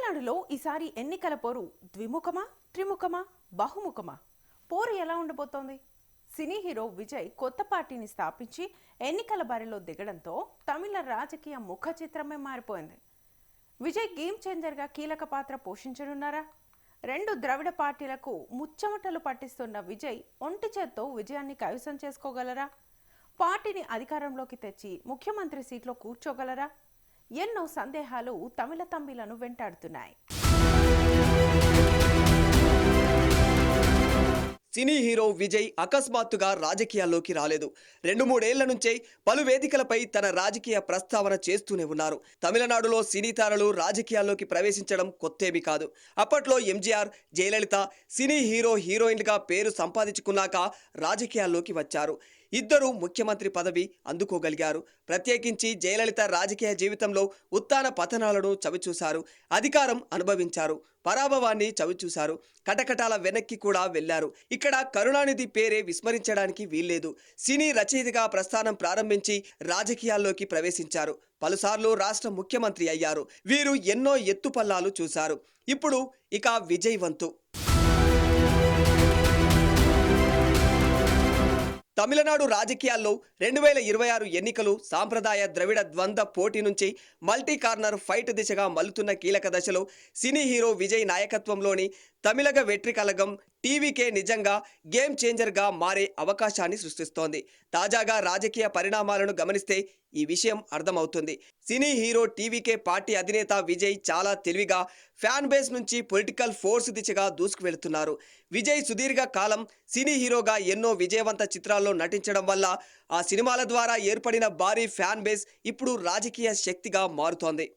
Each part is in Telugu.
తమిళనాడులో ఈసారి ఎన్నికల పోరు ద్విముఖమా త్రిముఖమా బహుముఖమా? పోరు ఎలా ఉండబోతోంది? సినీ హీరో విజయ్ కొత్త పార్టీని స్థాపించి ఎన్నికల బారిలో దిగడంతో తమిళ రాజకీయ ముఖ చిత్రమే మారిపోయింది. విజయ్ గేమ్ చేంజర్గా కీలక పాత్ర పోషించనున్నారా? రెండు ద్రవిడ పార్టీలకు ముచ్చమటలు పట్టిస్తున్న విజయ్ ఒంటి చేత్తో విజయాన్ని కైవసం చేసుకోగలరా? పార్టీని అధికారంలోకి తెచ్చి ముఖ్యమంత్రి సీట్లో కూర్చోగలరా? ఎన్నో సందేహాలు తమిళ తంబిలను వెంటాడుతున్నాయి. సినీ హీరో విజయ్ అకస్మాత్తుగా రాజకీయాల్లోకి రాలేదు. 2-3 ఏళ్ల నుంచే పలు వేదికలపై తన రాజకీయ ప్రస్తావన చేస్తూనే ఉన్నారు. తమిళనాడులో సినీ తారలు రాజకీయాల్లోకి ప్రవేశించడం కొత్తేమీ కాదు. అప్పట్లో ఎంజీఆర్, జయలలిత సినీ హీరోయిన్లుగా పేరు సంపాదించుకున్నాక రాజకీయాల్లోకి వచ్చారు. ఇద్దరు ముఖ్యమంత్రి పదవి అందుకోగలిగారు. ప్రత్యేకించి జయలలిత రాజకీయ జీవితంలో ఉత్థాన పతనాలను చవిచూశారు. అధికారం అనుభవించారు, పరాభవాన్ని చవిచూశారు, కటకటాల వెనక్కి కూడా వెళ్లారు. ఇక్కడ కరుణానిధి పేరే విస్మరించడానికి వీల్లేదు. సినీ రచయితగా ప్రస్థానం ప్రారంభించి రాజకీయాల్లోకి ప్రవేశించారు. పలుసార్లు రాష్ట్ర ముఖ్యమంత్రి అయ్యారు. వీరు ఎన్నో ఎత్తుపల్లాలు చూశారు. ఇప్పుడు ఇక విజయ్ వంతు. తమిళనాడు రాజకీయాల్లో 2026 ఎన్నికలు సాంప్రదాయ ద్రవిడ ద్వంద్వ పోటీ నుంచి మల్టీ కార్నర్ ఫైట్ దిశగా మల్లుతున్న కీలక దశలో సినీ హీరో విజయ్ నాయకత్వంలోని తమిళగ వెట్రి కళగం టీవీకే నిజంగా గేమ్ చేంజర్గా మారే అవకాశాన్ని సృష్టిస్తోంది. తాజాగా రాజకీయ పరిణామాలను గమనిస్తే ఈ విషయం అర్థమవుతుంది. సినీ హీరో టీవీకే పార్టీ అధినేత విజయ్ చాలా తెలివిగా ఫ్యాన్ బేస్ నుంచి పొలిటికల్ ఫోర్స్ దిశగా దూసుకు వెళుతున్నారు. విజయ్ సుదీర్ఘ కాలం సినీ హీరోగా ఎన్నో విజయవంత చిత్రాల్లో నటించడం వల్ల ఆ సినిమాల ద్వారా ఏర్పడిన భారీ ఫ్యాన్ బేస్ ఇప్పుడు రాజకీయ శక్తిగా మారుతోంది.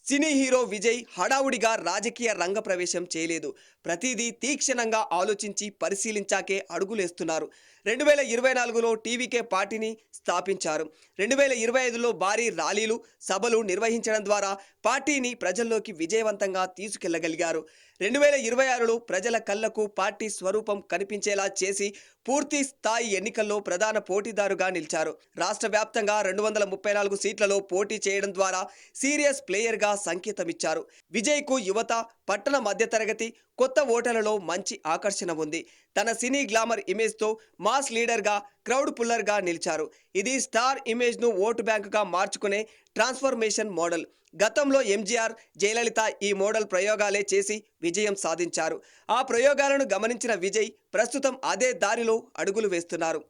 సినీ హీరో విజయ్ హడావుడిగా రాజకీయ రంగ ప్రవేశం చేయలేదు. ప్రతిదీ తీక్షణంగా ఆలోచించి పరిశీలించాకే అడుగులేస్తున్నారు. 2024లో టీవీకే పార్టీని స్థాపించారు. 2025లో భారీ ర్యాలీలు, సభలు నిర్వహించడం ద్వారా పార్టీని ప్రజల్లోకి విజయవంతంగా తీసుకెళ్లగలిగారు. 2026లో ప్రజల కళ్లకు పార్టీ స్వరూపం కనిపించేలా చేసి పూర్తి స్థాయి ఎన్నికల్లో ప్రధాన పోటీదారుగా నిలిచారు. రాష్ట్ర వ్యాప్తంగా 234 సీట్లలో పోటీ చేయడం ద్వారా సీరియస్ ప్లేయర్గా సంకేతమిచ్చారు. విజయ్కు యువత, పట్టణ మధ్యతరగతి, కొత్త ఓటర్లలో మంచి ఆకర్షణ ఉంది. తన సినీ గ్లామర్ ఇమేజ్తో మాస్ లీడర్గా, క్రౌడ్ పుల్లర్గా నిలిచారు. ఇది స్టార్ ఇమేజ్ను ఓటు బ్యాంకుగా మార్చుకునే ట్రాన్స్ఫర్మేషన్ మోడల్. గతంలో ఎంజీఆర్, జయలలిత ఈ మోడల్ ప్రయోగాలే చేసి విజయం సాధించారు. ఆ ప్రయోగాలను గమనించిన విజయ్ ప్రస్తుతం అదే దారిలో అడుగులు వేస్తున్నారు.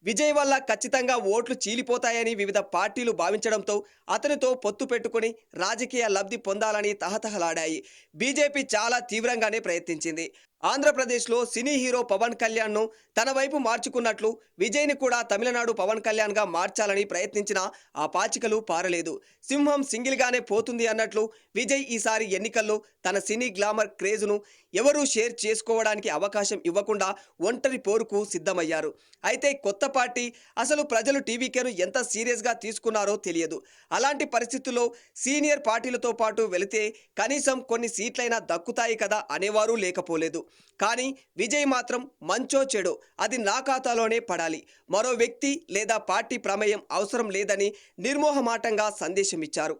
విజయ్ వల్ల ఖచ్చితంగా ఓట్లు చీలిపోతాయని వివిధ పార్టీలు భావించడంతో అతనితో పొత్తు పెట్టుకుని రాజకీయ లబ్ధి పొందాలని తహతహలాడాయి. బీజేపీ చాలా తీవ్రంగానే ప్రయత్నించింది. ఆంధ్రప్రదేశ్లో సినీ హీరో పవన్ కళ్యాణ్ను తన వైపు మార్చుకున్నట్లు విజయ్ని కూడా తమిళనాడు పవన్ కళ్యాణ్గా మార్చాలని ప్రయత్నించినా ఆ పాచికలు పారలేదు. సింహం సింగిల్గానే పోతుంది అన్నట్లు విజయ్ ఈసారి ఎన్నికల్లో తన సినీ గ్లామర్ క్రేజ్ను ఎవరూ షేర్ చేసుకోవడానికి అవకాశం ఇవ్వకుండా ఒంటరి పోరుకు సిద్ధమయ్యారు. అయితే కొత్త పార్టీ అసలు ప్రజలు టీవీకేను ఎంత సీరియస్గా తీసుకున్నారో తెలియదు. అలాంటి పరిస్థితుల్లో సీనియర్ పార్టీలతో పాటు వెళితే కనీసం కొన్ని సీట్లైనా దక్కుతాయి కదా అనేవారూ లేకపోలేదు. కానీ విజయ్ మాత్రం మంచో చెడో అది నా ఖాతాలోనే పడాలి, మరో వ్యక్తి లేదా పార్టీ ప్రమేయం అవసరం లేదని నిర్మోహమాటంగా సందేశమిచ్చారు.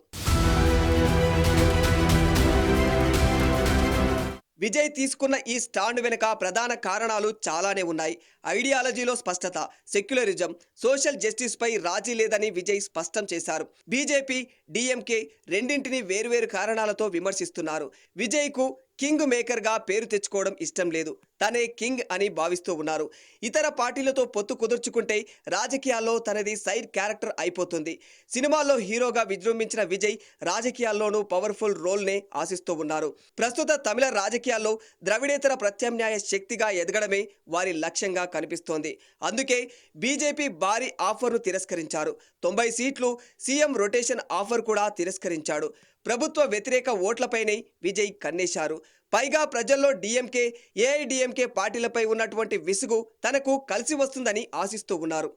విజయ్ తీసుకున్న ఈ స్టాండ్ వెనుక ప్రధాన కారణాలు చాలానే ఉన్నాయి. ఐడియాలజీలో స్పష్టత, సెక్యులరిజం, సోషల్ జస్టిస్ పై రాజీ లేదని విజయ్ స్పష్టం చేశారు. బీజేపీ, డీఎంకే రెండింటినీ వేర్వేరు కారణాలతో విమర్శిస్తున్నారు. విజయ్కు కింగ్ మేకర్గా పేరు తెచ్చుకోవడం ఇష్టం లేదు. తనే కింగ్ అని భావిస్తూ ఉన్నారు. ఇతర పార్టీలతో పొత్తు కుదుర్చుకుంటే రాజకీయాల్లో తనది సైడ్ క్యారెక్టర్ అయిపోతుంది. సినిమాల్లో హీరోగా విజృంభించిన విజయ్ రాజకీయాల్లోనూ పవర్ఫుల్ రోల్నే ఆశిస్తూ ఉన్నారు. ప్రస్తుత తమిళ రాజకీయాల్లో ద్రవిడేతర ప్రత్యామ్నాయ శక్తిగా ఎదగడమే వారి లక్ష్యంగా కనిపిస్తోంది. అందుకే బీజేపీ భారీ ఆఫర్ను తిరస్కరించారు. 90 సీట్లు సీఎం రొటేషన్ ఆఫర్ కూడా తిరస్కరించాడు. ప్రభుత్వ వ్యతిరేక ఓట్లపైనే విజయ్ కన్నేశారు. పైగా ప్రజల్లో డీఎంకే, ఏఐడీఎంకే పార్టీలపై ఉన్నటువంటి విసుగు తనకు కలిసి వస్తుందని ఆశిస్తూ ఉన్నారు.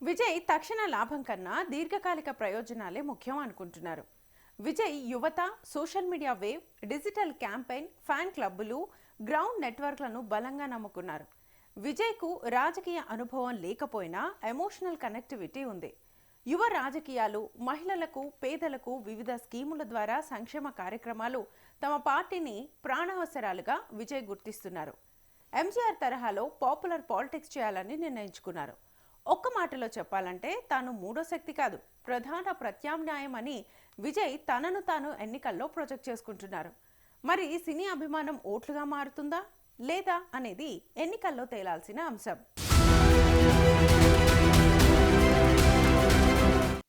విజయ్ తక్షణ లాభం కన్నా దీర్ఘకాలిక ప్రయోజనాలే ముఖ్యం అనుకుంటున్నారు. విజయ్ యువత, social media wave, digital campaign, fan క్లబ్బులు, గ్రౌండ్ నెట్వర్క్లను బలంగా నమ్ముకున్నారు. విజయ్కు రాజకీయ అనుభవం లేకపోయినా ఎమోషనల్ కనెక్టివిటీ ఉంది. యువ రాజకీయాలు, మహిళలకు, పేదలకు వివిధ స్కీముల ద్వారా సంక్షేమ కార్యక్రమాలు తమ పార్టీని ప్రాణావసరాలుగా విజయ్ గుర్తిస్తున్నారు. ఎంజీఆర్ తరహాలో పాపులర్ పాలిటిక్స్ చేయాలని నిర్ణయించుకున్నారు. ఒక్క మాటలో చెప్పాలంటే తాను మూడో శక్తి కాదు, ప్రధాన ప్రత్యామ్నాయం అని విజయ్ తనను తాను ఎన్నికల్లో ప్రొజెక్ట్ చేసుకుంటున్నారు. మరి సినీ అభిమానం ఓట్లుగా మారుతుందా లేదా అనేది ఎన్నికల్లో తేలాల్సిన అంశం.